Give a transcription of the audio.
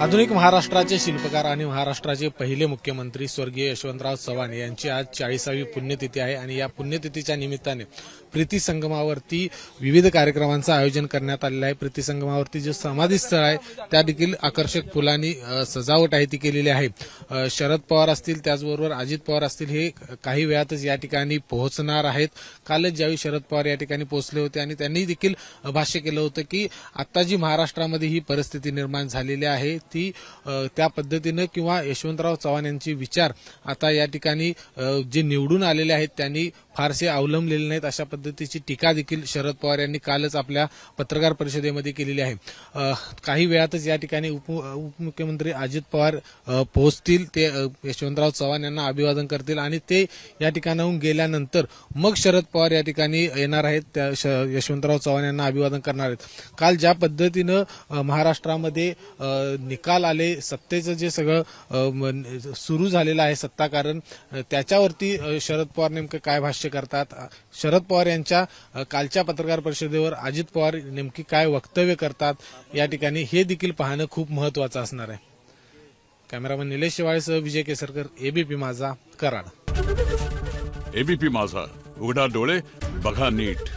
आधुनिक महाराष्ट्राचे शिल्पकार आणि महाराष्ट्राचे पहिले मुख्यमंत्री स्वर्गीय यशवंतराव चव्हाण यांची आज 40वी पुण्यतिथी आहे आणि या पुण्यतिथीच्या निमित्ताने प्रीती संगमावरती विविध कार्यक्रमांचं आयोजन करण्यात आलेलं आहे। प्रीती संगमावरती जे समाधी स्थळ आहे त्या देखील आकर्षक फुलांनी सजावट आहे ती केलेली आहे। शरद पवार असतील त्याचबरोबर अजित पवार असतील हे काही वेळातच या ठिकाणी पोहोचणार आहेत। कालच ज्यावेळी शरद पवार या ठिकाणी पोहोचले होते आणि त्यांनी देखील भाष्य केलं होतं की आता जी महाराष्ट्रामध्ये ही परिस्थिती निर्माण झालेली आहे ती त्या पद्धतीने किंवा यशवंतराव चव्हाण यांचे विचार आता या ठिकाणी जे निवडून आलेले आहेत त्यांनी फारसे अवलंबलेले नाहीत अशा पद्धतीची टीका देखील शरद पवार यांनी कालच आपल्या पत्रकार परिषदेमध्ये केलेली आहे। काही वेळातच या ठिकाणी उपमुख्यमंत्री अजित पवार पोहोचतील, ते यशवंतराव चव्हाण यांना अभिवादन करतील आणि ते या ठिकाणाहून गेल्यानंतर मग शरद पवार या ठिकाणी येणार आहेत, त्या यशवंतराव चव्हाण यांना अभिवादन करणार आहेत। काल ज्या पद्धतीनं महाराष्ट्रामध्ये निकाल आले, सत्तेचं जे सगळं सुरू झालेलं आहे सत्ताकारण, त्याच्यावरती शरद पवार नेमकं काय भाष्य करतात, शरद पवार यांच्या कालच्या पत्रकार परिषदेवर अजित पवार नेमकी काय वक्तव्य करतात या ठिकाणी हे देखील पाहणं खूप महत्त्वाचं असणार आहे। कॅमेरामन निलेश शिवाळेसह विजय केसरकर, एबीपी माझा, कराड। एबीपी माझा, उघडा डोळे बघा नीट।